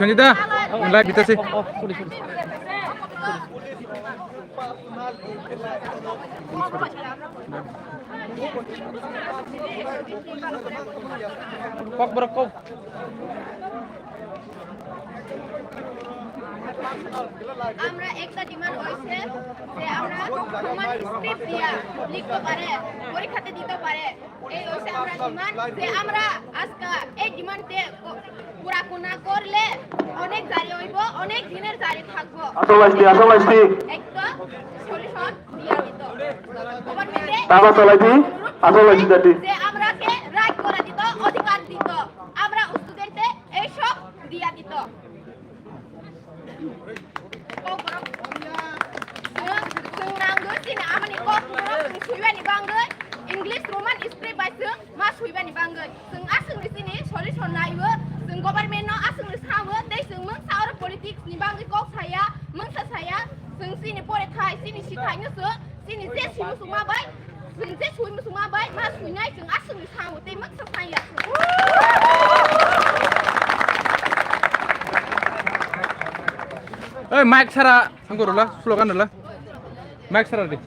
Sanjita, live kita sih. Kok berekop? আমরা একটা demand হইছে যে আমরা প্রমাণ স্ক্রিপ্ট দিয়া লিখতে পারে পরীক্ষাতে দিতে পারে এই হইছে আমরা ডিমান্ড যে আমরা আজকে এই ডিমান্ডে পুরা না করলে অনেক জারি হইব অনেক দিনের জারি থাকবো আসলে একটা সলিউশন দিয়া দিত গভর্নমেন্টে তাবা চলাইতি আসলে দিতে যে আমরাকে রাইট করে দিত অধিকার দিত আমরা স্টুডেন্টে এই সব দিয়া দিত English Roman script by sung mas huiban ni banggai sung asung di sini solution naiwe sung government no asung di sawe dei sung meng saur politik ni banggai kok saya meng saya sung sini pore thai sini si thai nyu sini je si musuma bai sung je chui musuma bai mas hui nai sung asung di sawe dei meng saya Mic Sara, anggur dulu, slogan dulu. Mic Sara deh.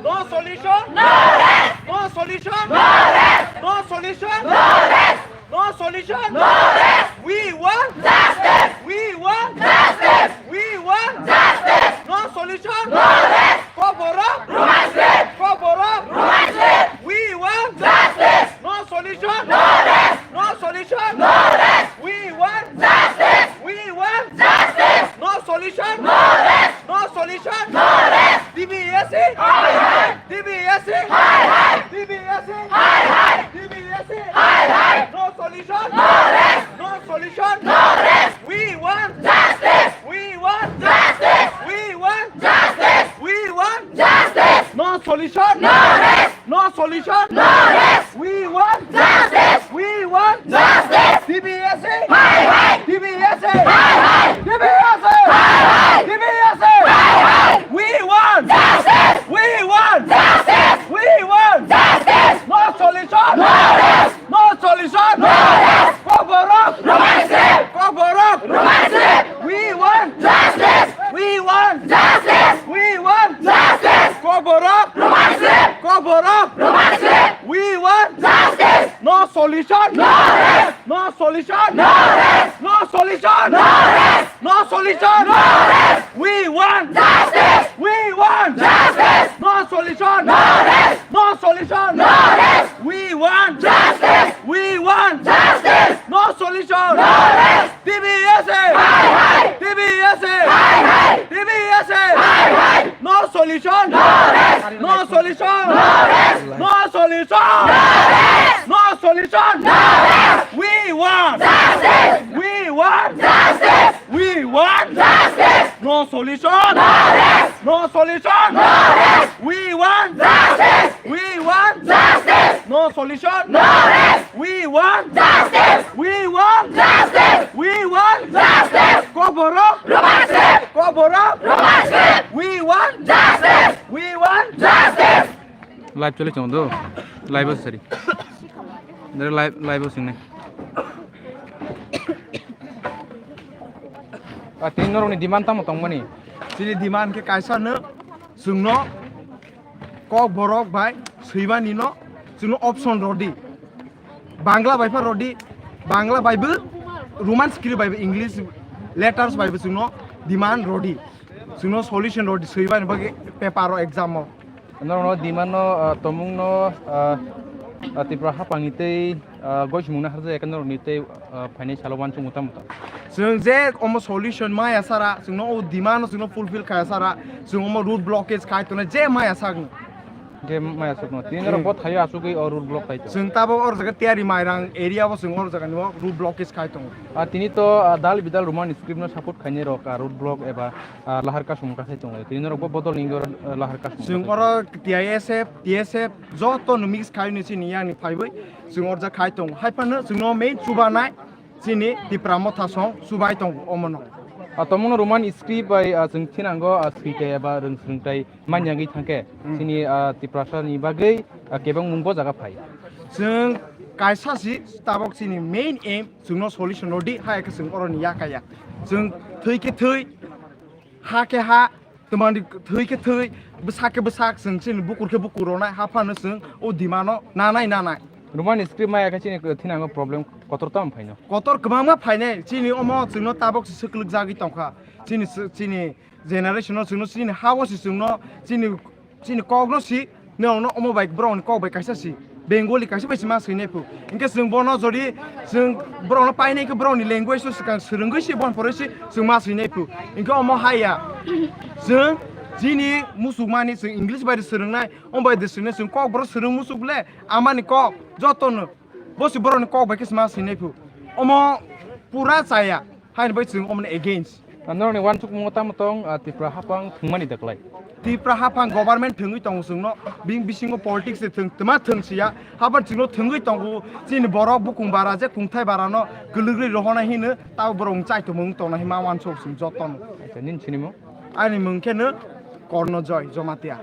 No solution? No rest! No solution? No rest! No solution? No rest! No solution? No rest! We want justice! We want justice! We want justice! No solution? No rest! Cover up! Cover up! We want justice! No solution? No rest! No solution? No rest! We want justice! We want justice! No solution? No rest! No solution? No rest! DBSC? Hi hi! DBSC? Hi hi! DBSC? Hi hi! DBSC? Hi hi! No solution? No rest! No solution? No rest! We want justice! We want justice! We want justice! We want justice! No solution? No rest! No solution? No rest! We want justice! We want justice! DBSC? Hi hi! DBSC? Hi hi! DBSC? Hi hi! DBSC? Hi hi! We want justice! We want justice! We want justice! No solution! No rest! No solution! No rest! Cover up! Cover up! We want justice! We want justice! We want justice! Cover up! Cover up! We want justice! No solution! No rest! No solution! No rest! No solution! No rest! No solution! No rest! We want justice! We want justice! No solution! No rest! No solution! No rest! We want justice! We want justice! No solution! No rest! DBSC! Hi hi! DBSC! Hi hi! DBSC! Hi hi! No solution! No rest! No solution! No rest! No solution! No rest! No solution! No rest! We want justice! We want justice! We want justice! No solution! No rest! No solution! No rest! We want justice! We want justice! No solution! No rest! We want justice! We want justice! We want justice! Cover up! Cover up! We want justice! We want justice! Live চলে চোন্দো live আছে sorry ধরে live আছে না তিন নরনি demand তামো তংমানি Sini demand ke kaisa ne sungno kok borok bai suibani no sungno option rodi Bangla bai fa rodi Bangla bai bu Roman script bai English letters bai sungno demand rodi sungno solution rodi suibani bagi paper exam mo noro demand তমুং ন তিপ্রা হাপাংনিতে গয় সুমুনা হারজে একানর নিতে financial one চুমুতা মুতা जों जे अम solution माया सारा जोंनो demand जोंनो fulfil खाया सारा जों अम रूट ब्लकेज खायतने जे माया सागनो जे माया सुकनो तीन जरा बहुत हायो आसुगै और रूल ब्लॉक थाइतो जों ताबो और जागा तियारि माइरां एरिया बो जों और जागा नो रूट ब्लॉकेज खाय दं तिनी तो दाल Bidal Roman script no support खाइने रक रूट ब्लॉक एबा लाहार का सुमका थाइतो तीन जरा बदल निंगो लाहार का जों और TSF जतो नो मिक्स खाय नि सिनि यानि फाइबै जों और जा खाय दं हाइफानो जों नो मेन सुबानाय सिनि दिप्रामो थासं सुबाय दं अमनो तमनो रोमान स्क्रिप्ट बाय जों थिनांगो स्क्रिप्ट एबा रोंस्रोंथाय मान्याङै थांके सिनि तिप्रासानि बागै केबां मुंबो जागा फाय जों कायसासि ताबक सिनि मेन एम जोंनो सल्युशन नदि हायके जों अरनि याकाया जों थैके थै हाके हा तमानि थैके थै बसाके बसाक जों सिनि बुकुरके बुकुरनाय हाफानो जों ओ दिमानो नानाय रोमान स्क्रिप्ट माया कासिनि थिनांगो प्रब्लेम कतरताम फाइनो कतर गोबांमा फायनाय सिनि अमो जोंनो ताबक सोकलुक जागि तंखा सिनि जेनारेशनाव जोंनो सिनि हावसि जोंनो सिनि कगनो सि नोंनो अमो बाइक ब्राउन कग बाइक कायसासि बेंगली कायसे बायसि मा सैनायफु इनके जों बनो जदि जों ब्राउन पाइनायखौ ब्राउननि लैंग्वेज सिगां सोलोंगैसि बन फरायसि जों मा सैनायफु इनके अमो हाया जों जिनि मुसुकमानि जों इंग्लिश बायदि सोलोंनाय अमबायदि सोलोंनाय जों कग ब्र सोलों मुसुकले आमानि कग जतनो बसि ब्राउननि कग बायकि मा सैनायफु अमो पुरा जाया हाइन बाय जों अमने एगेन्स्ट नरनि वान सुक मता मतong तिप्रा हापां थुंमानि दक्लाय तिप्रा हापां गभर्नमेंट थंगै दं जोंनो बिं बिसिङो पॉलिटिक्स थमा थंसिया हाबान जोंनो थंगै दंगु जिनि बर' बुकुं बारा जे खुंथाय बारानो गोलग्रै रहना हिनो ताव बरं चाइतो मुं तना हिमा वान सुक जों जतन निन सिनिमो आनि मुंखेनो कर्णजय Jamatia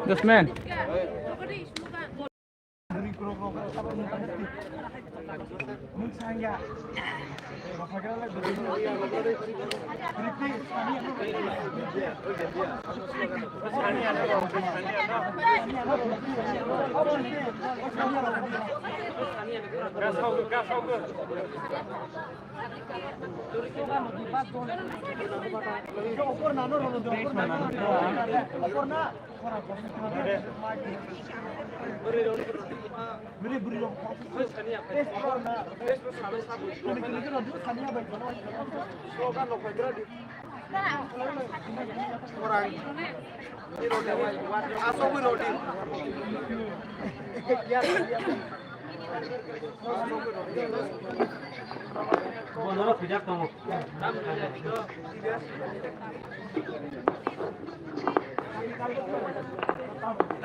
Yes, man.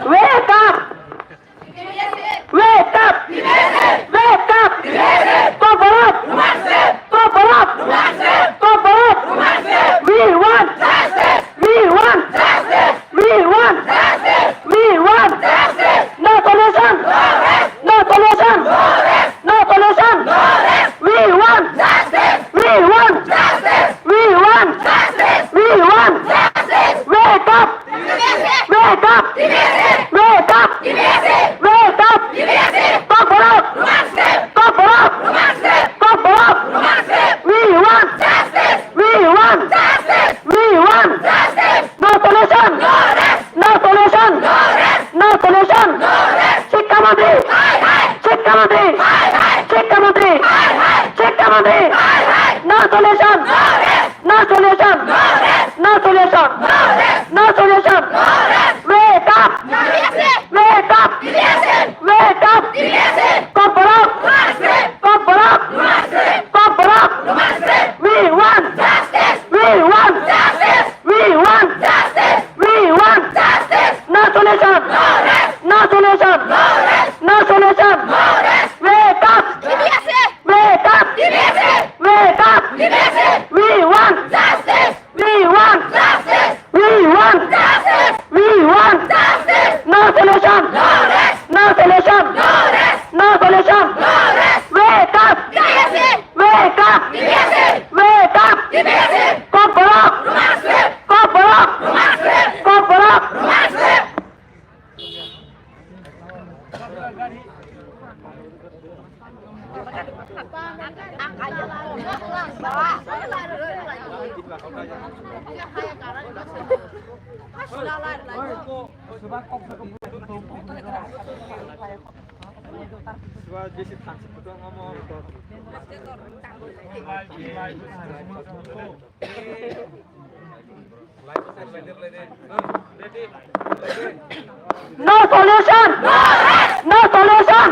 Wake up! Wake up! Wake up! Stop up! Stop up! Stop up! We want justice! We want justice! We want justice! We want justice! No solution! No solution! No solution! We want justice! We want justice! We want justice! We want justice! Wake up! Wake up! Wake up! Wake up! Stop up! Stop up! Stop up! We want justice! We want justice! We want justice! No solution! No solution! No solution! Shikhamantri! Shikhamantri! Shikhamantri! Shikhamantri! No solution! No solution! No solution! No solution! Wake up! Wake up! Wake up! Stop up! Stop up! Stop up! We want justice! We want justice! We want justice! We want justice! No solution! No solution! No solution! Wake up! Wake up! Wake up! We want justice! We want justice! We want justice! We want justice! No solution! No solution! No solution! Wake up! Wake up! Wake up! Stop up! Stop up! Stop up! No solution! No solution!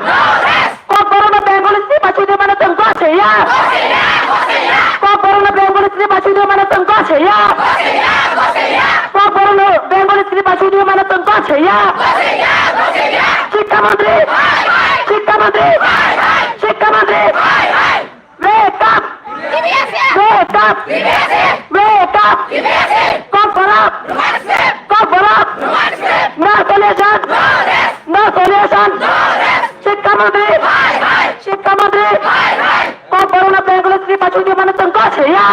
Kok corona Bengal ini masih di mana tengkos ya? Kok corona Bengal ini masih di mana tengkos ya? Kok corona Bengal ini masih di mana tengkos ya? Shikhamantri! Shikhamantri! Shikhamantri! Wake up! Wake up! Wake up! Stop up! Stop up! No solution! No solution! Shikhamantri! Shikhamantri! Kok corona Bengal ini masih di mana tengkos ya?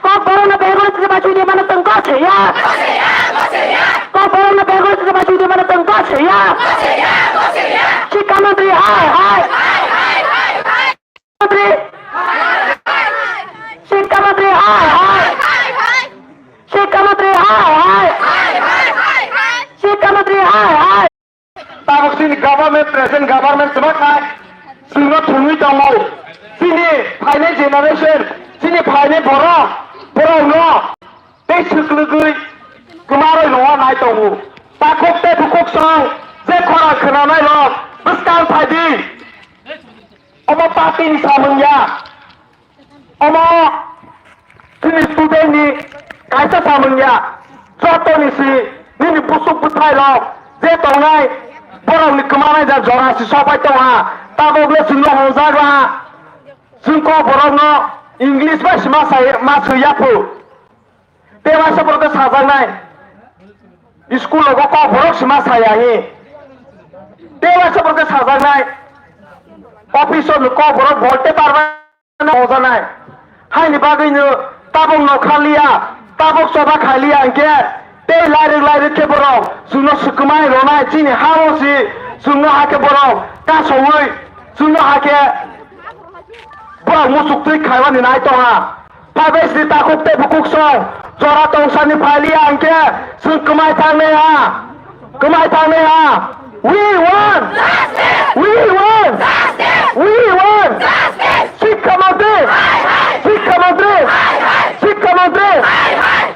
Kok corona Bengal ini masih di mana tengkos ya? Kok corona Bengal ini masih di mana tengkos ya? Shikhamantri! Hai! Hai! Shikhamantri! Shikhamantri! Hai! Hai! Shikhamantri! Hai! Hai! Shikhamantri! Hai! Hai! Tabuk sini government, present government sebagai sehingga tunggu tamu sini final generation sini final borong no teh sekelugui kemarin no naik tamu takut teh tukuk sang je korang kena naik lo beskan tadi omo parti ni samanya omo sini student ni kaisa samanya contoh ni si ni busuk putai lo je tongai borong ni kemarin dah jorang si sopai tongha tabok le sungguh hongzaga sungguh borong no English bahasa masuk ya pu dewasa berke sajangai school logo kau borong semua sayangi dewasa berke sajangai office lo kau borong volte parwa hongjanai hai ni bagai ni tabok no khalia tabok soba khalia angke te lari ke borong sungguh sukumai ronai cini hawo si जोंनो हाके बराव कासौयै जोंनो हाके बराव मुसुक थै खायवानि नाय तङा फाइबाय स्रि ताकुक ते बुकुक सं जरा तंसानि फाइलि आंके जों कमाय थांनो हा we won we won we won शिक्षा मंत्री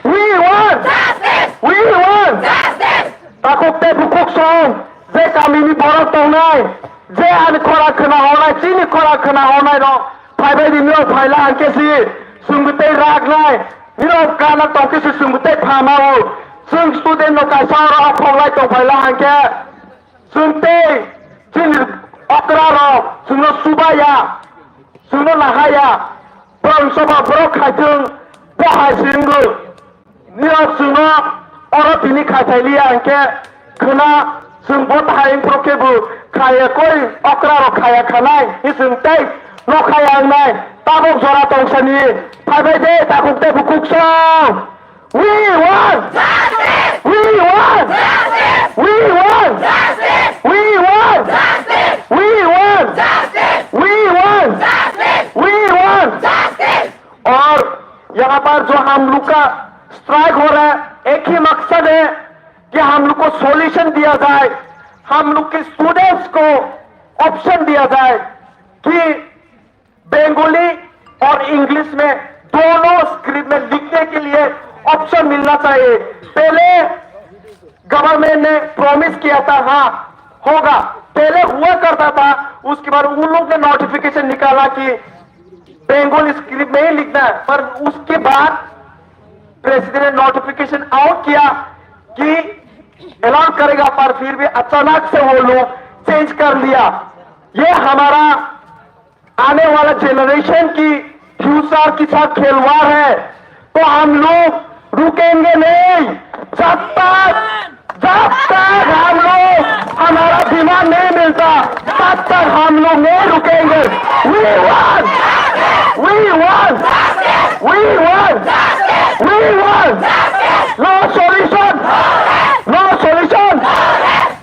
we won ताकुक ते बुकुक सं जे गामिनि बराव तंनाय जे आन खरा खोना हरनाय चिनि खरा खोना हरनाय दं फाइबाय दिनो फाइला आंकेसि सुंगुते रागनाय निरो गाना तंकेसि सुंगुते फामावो जों स्टुडेन्ट नो काइसार अफंलाय तंफाइला आंके जोंते चिन अक्रारो जोंनो सुबाया जोंनो नाहाया बरं सभा बरं खायथों बहाय सिंगो निरो जोंनो अर बिनि खायथाइलिया आंके खोना जों बत हायें प्रकेबो खाया कय अक्रारो खाया खानाय जोंते न खाया आंनाय ताबक जरा तंसानि फाइबाय दे ताकुक ते बुकुक सं we won we won we won we won we won we won we won और यहाँ पर जो हम लोग का स्ट्राइक हो रहा है एक ही मकसद है कि हम लोग को सॉल्यूशन दिया जाए हम लोग के स्टूडेंट्स को ऑप्शन दिया जाए कि बंगाली और इंग्लिश में दोनों स्क्रिप्ट में लिखने के लिए ऑप्शन मिलना चाहिए पहले गवर्नमेंट ने प्रॉमिस किया था हाँ होगा पहले हुआ करता था उसके बाद उन लोग ने नोटिफिकेशन निकाला कि बंगाली स्क्रिप्ट में ही लिखना है पर उसके बाद प्रेसिडेंट ने नोटिफिकेशन आउट किया कि ऐलान करेगा पर फिर भी अचानक से वो लोग चेंज कर लिया ये हमारा आने वाला जनरेशन की फ्यूचर के साथ खिलवाड़ है तो हम लोग रुकेंगे नहीं जब तक हम लोग हमारा डिमांड नहीं मिलता तब तक हम लोग नहीं रुकेंगे we won we won we won we won no solution no solution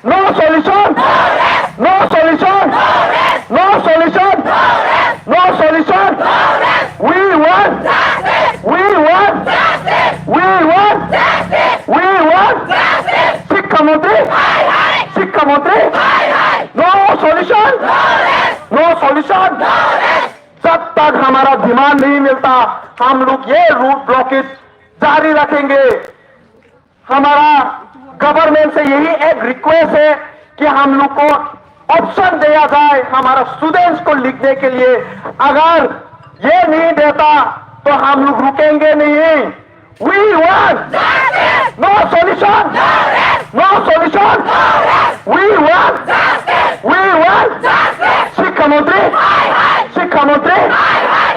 no solution no solution no solution no solution we won we won we won we won शिक्षा मंत्री नो सॉल्यूशन जब तक हमारा डिमांड नहीं मिलता हम लोग ये रूट ब्लॉकेज जारी रखेंगे हमारा गवर्नमेंट से यही एक रिक्वेस्ट है कि हम लोग को ऑप्शन दिया जाए हमारा स्टूडेंट्स को लिखने के लिए अगर ये नहीं देता तो हम लोग रुकेंगे नहीं we won no solution no solution we won शिक्षा मंत्री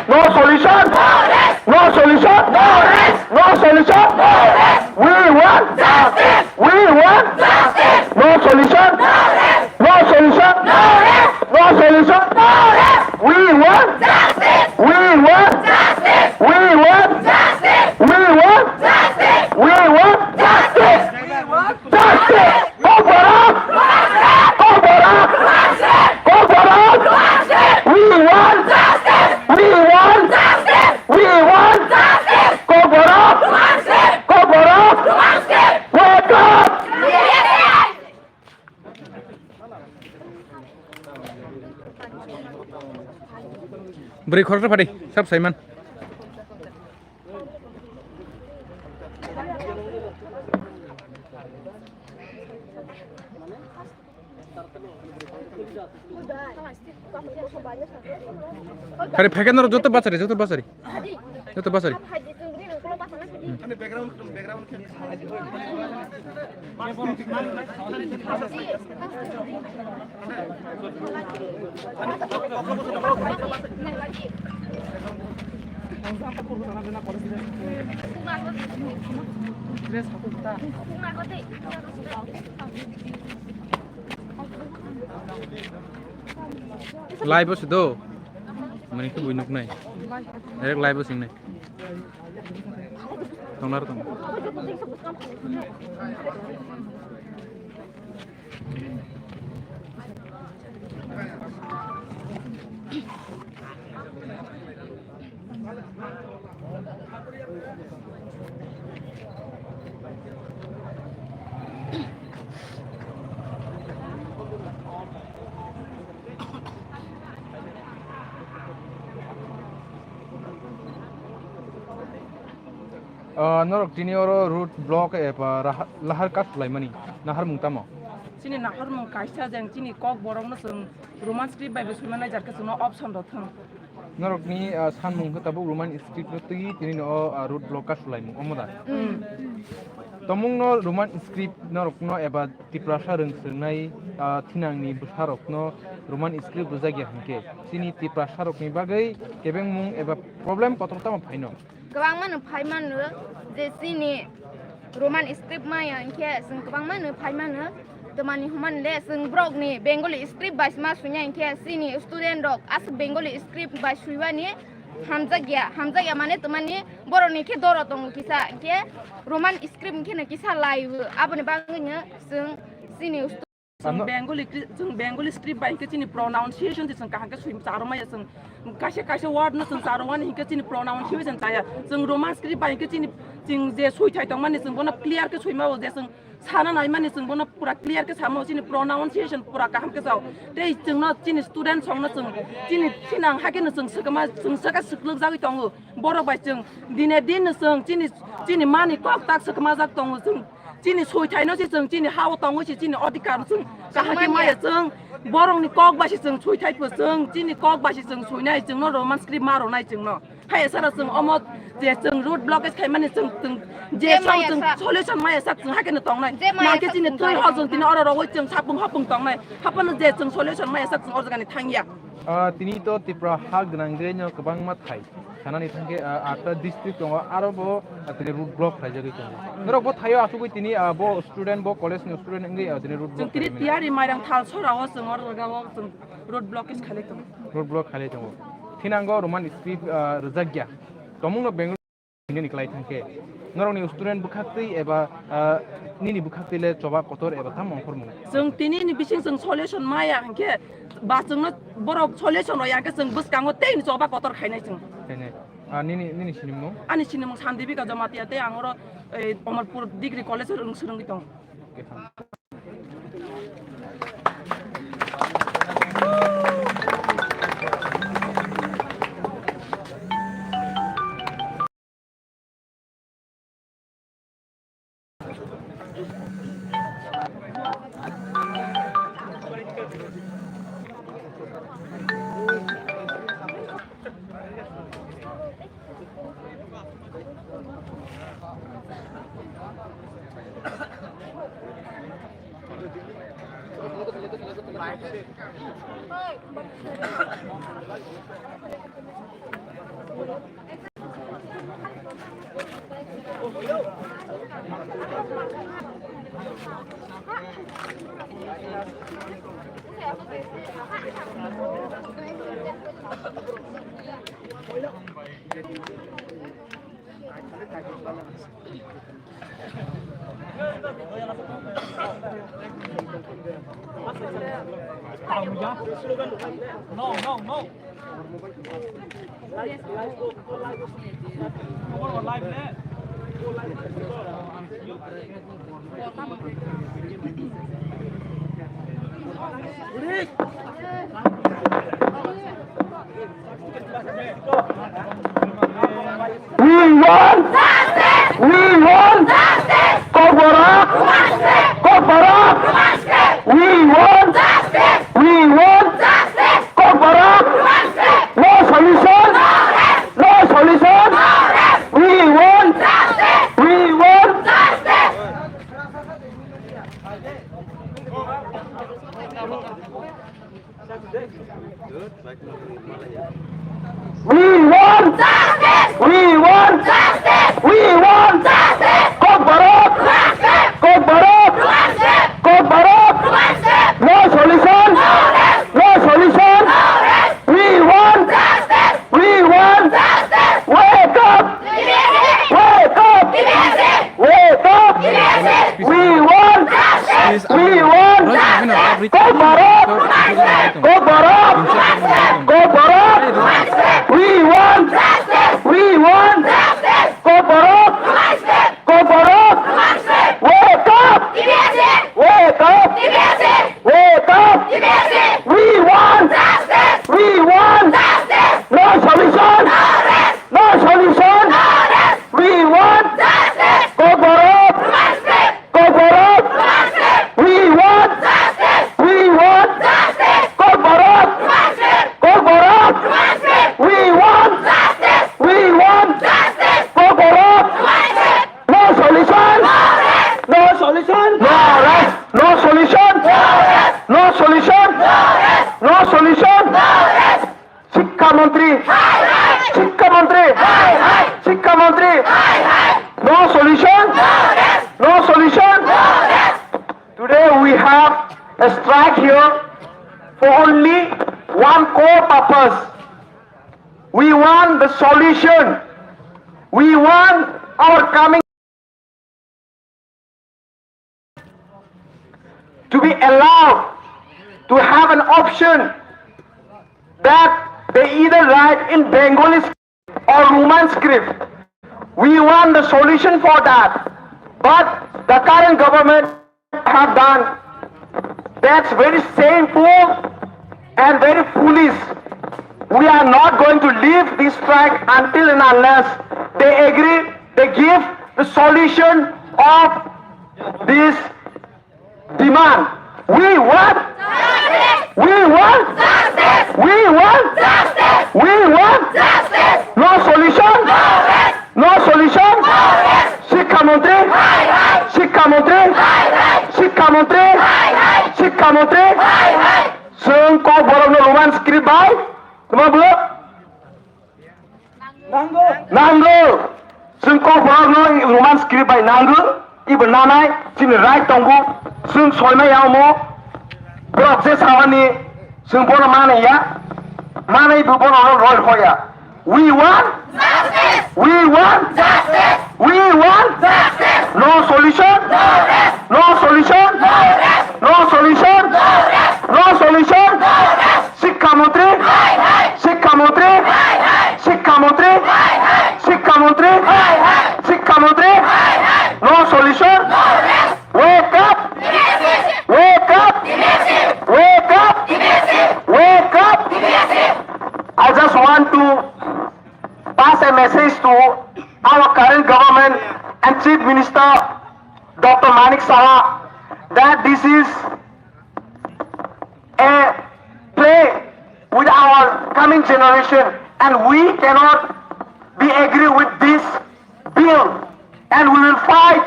no solution no solution no solution we won no solution no solution no solution we won Beri khoror padi, sab Simon. Kari phakan nor joto basari. Live bos do, mani tu bunuk nai, direct live bos ini. Tongnar tong. Norok tini oro root block lahar kas mani nahar mungtamo. Sini nahar mung kaisa jang sini kok borong na sung roman script by bismana jar ka sung option do thang. Norok ni san mung ko tabu roman script no tini no root block kas mung omoda. Tomung no roman script norok no eba tiprasa reng sengnai tinang ni busarok no roman script buzagi hangke. Sini tiprasa rok ni bagai kebeng mung eba problem kotorta ma phaino. Kebang mana pai mana je sini roman script maya ingke sing kebang mana pai mana temani human le sing brok ni bengali script by masunya ingke sini student dok as bengali script by suiwani hamza gya mane temani boroni ke doro tong kisa ingke roman script ingke na kisa live abone bangnya sing sini Sung Bengali script by sini pronunciation sing kahang ka suim saroma ya sing kasih word na sing saroma ni sini pronunciation saya sing roman script by sini sing je sui thai tong mani sing bona clear ka suima je sing sana nai mani sing bona pura clear ka samo sini pronunciation pura kaham ka sao dei sing na sini student song na sini sinang hakin na sing saka sikluk jagi tong boro bai sing dine din na sini mani kok tak sakma jak tong sing Cini sui thai nó sing cini hao tong ko cini odikar sing kahaki maya sing borong ni kok ba sing sui thai pu sing cini kok ba sing sui nai sing no roman script maro nai sing no hai sara sing omot je sing root block kai mani sing je sing solution maya sak sing hakin tong nai na ke cini tui ho sing tini oro ro sing sapung hapung tong nai hapan je sing solution maya sak sing organ ni thangya Tini to tipra hak denangre nyo kebang mat thai. Karena ni tangke ata district tongo aro bo tini root block thai jagi tongo. Nero bo thayo asu koi tini bo student bo college ni student engi tini root block. Tini tiari mairang thal sora wo sing or ga wo sing root block is khale tong. Root block khale tongo. Tinanggo roman script rejagya. Tomung no bengal ini niklai tangke. Nero ni student bukhakti eba nini bukhakti le coba kotor eba tam ongkor mung. Sing tini ni bising sing solution maya hangke ba sing no borok solution ya ke sing bus kango tein coba kotor khainai sing. Kene. Nini sinimo. Ani sinimung sandebi ka jamati ate angoro Omarpur degree college rung surung ditong. No. Live there. We want justice. We want justice. Kopara. We want justice. We want justice. Kopara. No solution. No solution. We want justice. We want justice. We want justice. We want justice. We want justice. Kopara. No solution. No solution. We want justice. We want justice. Wake up. Wake up. Wake up. We want justice. We want justice. Kopara. We want justice. We want justice. Kopara. Wake up. Wake up. Wake up. We want justice. We want justice. No solution. No solution. We want justice. No solution. Shikha Mantri. Shikha Mantri. Shikha Mantri. No solution. No solution. Today we have a strike here for only one core purpose. We want the solution. We want our coming to be allowed to have an option that they either write in Bengali script or Roman script. We want the solution for that. But the current government have done that's very shameful and very foolish. We are not going to leave this strike until and unless they agree, they give the solution of this demand. We want justice. We want justice. We want justice. We want justice. No solution. No solution. Shikha Mantri. Shikha Mantri. Shikha Mantri. Shikha Mantri. Sung ko borong no Roman script by. Tuma belum? Nanggo. Sung ko borong no Roman script by nanggo. Ibu nanai sini right tonggu. Sung soalnya yang mau proses awan ni sung pona mana ya? Mana ibu pona orang roll koya. We want justice. We want justice. We want justice. No solution. No rest. No solution. No rest. No solution. No rest. No solution. No rest. Shikha Mantri. Shikha Mantri. Shikha Mantri. Shikha Mantri. Shikha Mantri. No solution. No rest. Wake up. Wake up. Wake up. Wake up. I just want to pass a message to our current government and Chief Minister Dr. Manik Saha that this is a play with our coming generation and we cannot be agree with this bill and we will fight,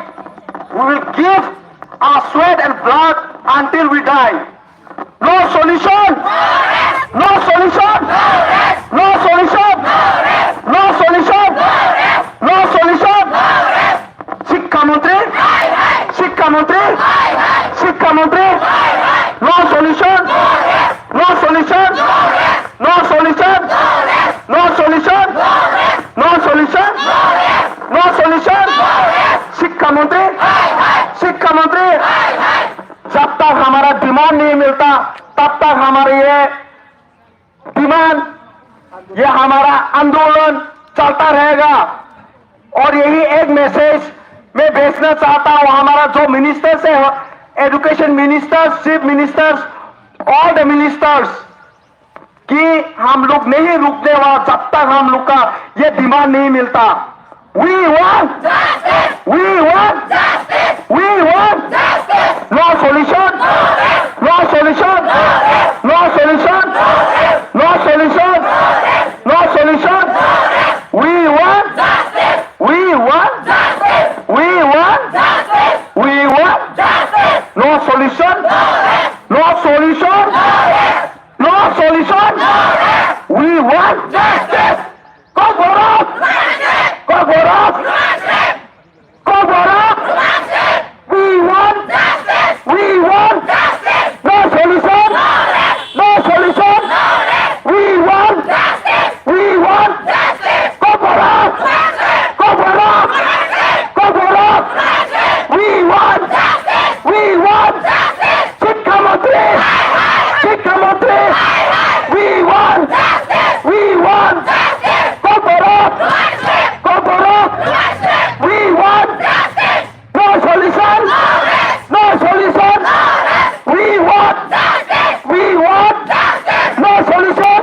we will give our sweat and blood until we die. No solution! No solution! No solution! No solution! No solution! Shikha Mantri! Shikha Mantri! Shikha Mantri! No solution! No solution! No solution! No solution! No solution! No solution! Shikha Mantri! Shikha Mantri! जब तक हमारा demand नहीं मिलता तब तक हमारे ये demand ये हमारा आंदोलन चलता रहेगा और यही एक मैसेज मैं भेजना चाहता हूं हमारा जो मिनिस्टर्स है education ministers chief ministers all the ministers कि हम लोग नहीं रुकने वाला जब तक हम लोग का ये डिमांड नहीं मिलता We want justice. We want justice. We want justice. No solution. No solution. No solution. No solution. No solution. We want justice. We want justice. We want justice. We want justice. No solution. No solution. No solution. We want justice. Go for it. Go for it! Go for it! We want justice! We want justice! No solution! No solution! We want justice! We want justice! Go for it! Go for it! Go for it! We want justice! We want justice! Shikha Mantri! Shikha Mantri! We want justice! We want justice! Go for it! We want justice. No solution. No solution. We want justice. We want justice. No solution.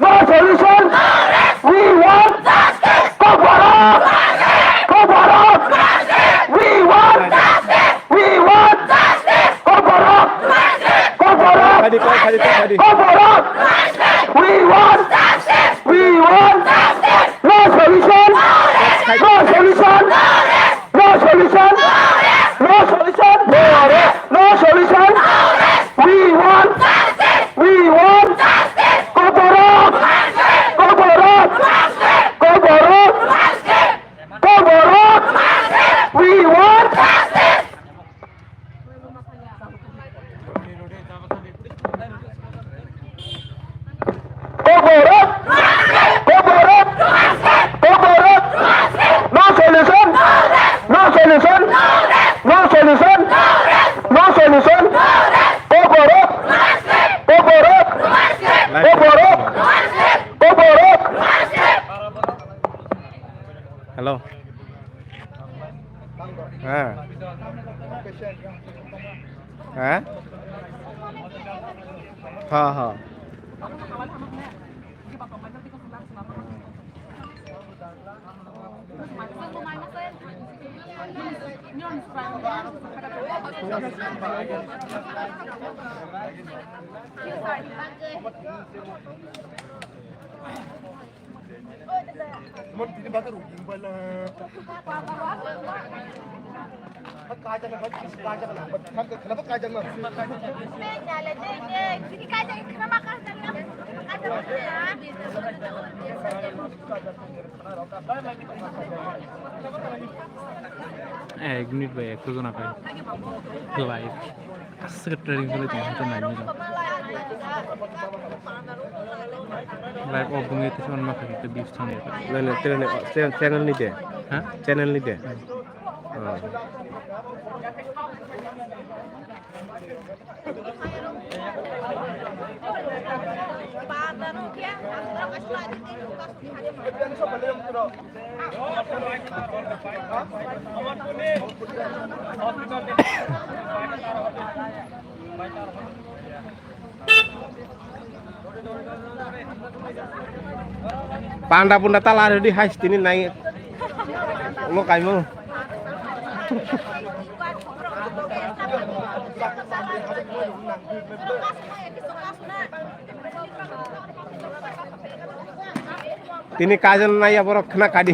No solution. We want justice. Go for it. Go for it. We want justice. We want justice. Go for it. Go for it. Go for it. We want justice. We want justice. No solution. No solution. No solution. No solution. No solution. We want justice. ha ha एक minute भाई एक तो ना भाई live secretary को लेते हैं तो नहीं live opening itu cuma makan itu beef sana channel ni deh hah channel ni deh Panda pun datang lari di high ini naik lo kamu ini kajian naik apa kena kadi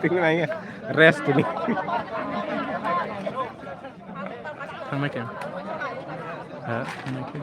ini naik rest ini sama macam hah sama macam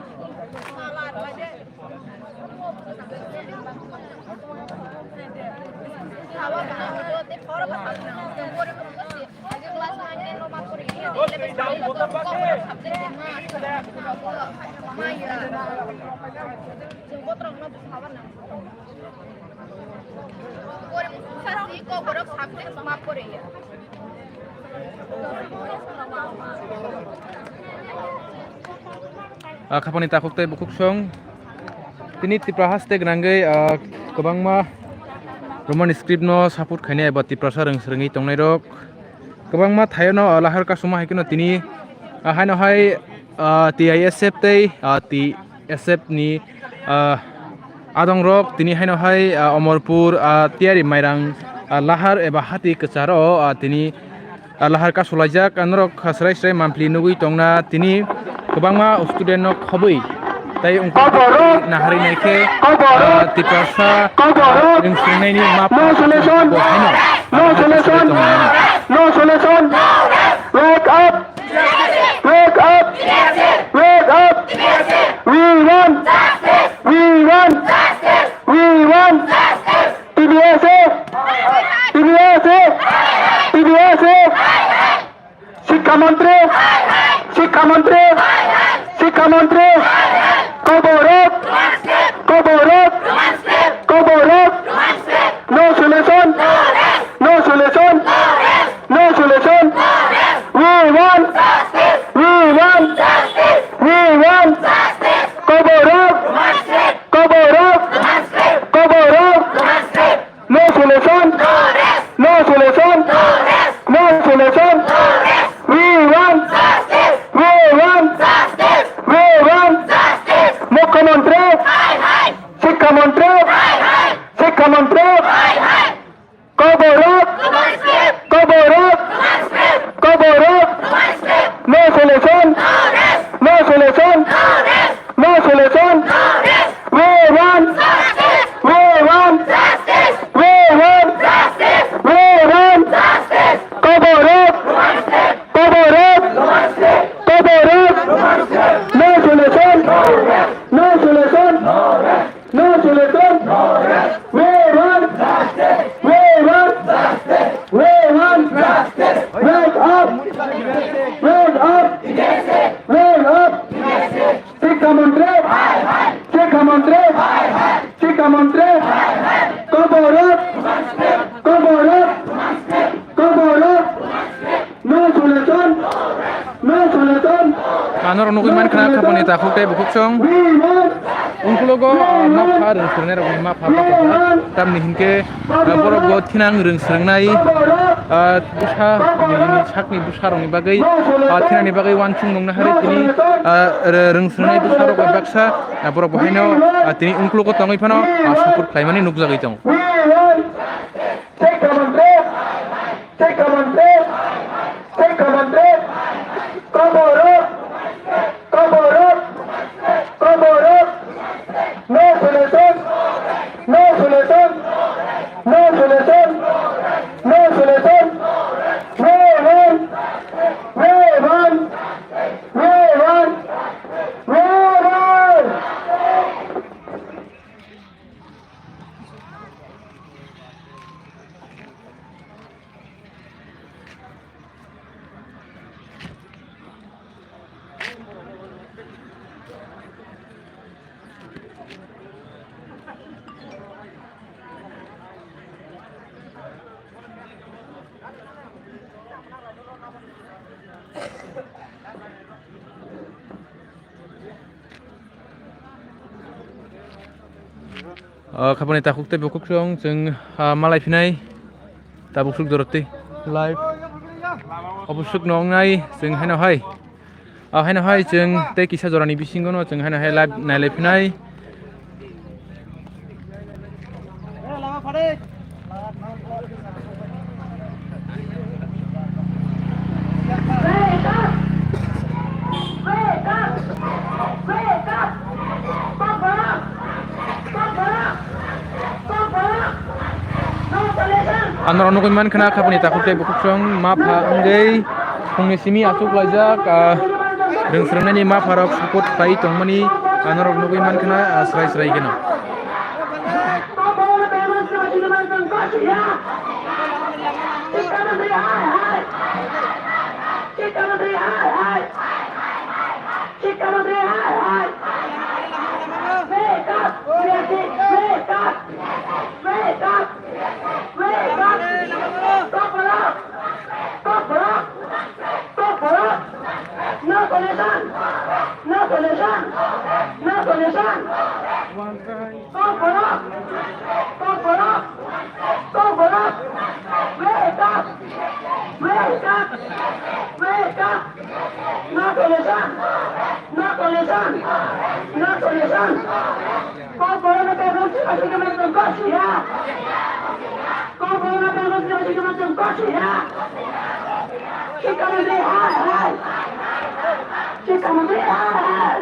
Kapani takuk teh bukuk song, tini tiprahas teh genanggai kebang mah Roman script no saput khaine ba tiprasa reng tongnai rok kebang mah thayo no lahar ka suma haikino tini hai no hai TISF tei TSF ni adong rok tini hai no hai Omorpur tiari mairang lahar eba hati kecharo tini lahar ka sulajak anrok khasrai mampli nugui tongna tini kebang mah student no khobui tai ungkap nahari naike tiprasa yang sungai ni map no solution wake up we want TBS Sikha Mantri Koborok no solution we want Koborok no solution we want Sikha Mantri Koborok no solution we want Koborok no solution we want wake up Sikha Mantri Koborok no solution kanor nugui man kena kapani takuk teh bukuk song we want ungkulogo ma pha rung srungnai rok ma pha pa tamni hinke borok thinang rung srungnai busha ni sakni busha rokni bagai thinani bagai wansung nongna hare tini rung srungnai busha rok baksa borok bahaino tini ungkulogo tongoi phano support khlaimani nukjagui tong. Take command, take command, take command, cover up, cover up, cover up. No solution, no solution, no solution, no solution. We won, we won, we won, we won. Kapani takuk te bukuk song jeng malai pinai tabuk doroti live obusuk nongnai jeng haino hai jeng te kisa jorani bisingono jeng haino hai live nailai pinai anor nukun man kena kapani takuk te bukuk song ma pha angei fungni simi asuk lajak rung srungnai ma pharok support pai tongmani anor nukun man kena srai srai kena. No solution, no solution, no solution. Cover up, cover up, cover up. Wake up, wake up, wake up. No solution, no solution, no solution. Cover up, masih macam kau ya. Cover up, masih macam kau ya. Kita mesti hai. Kita mesti hai.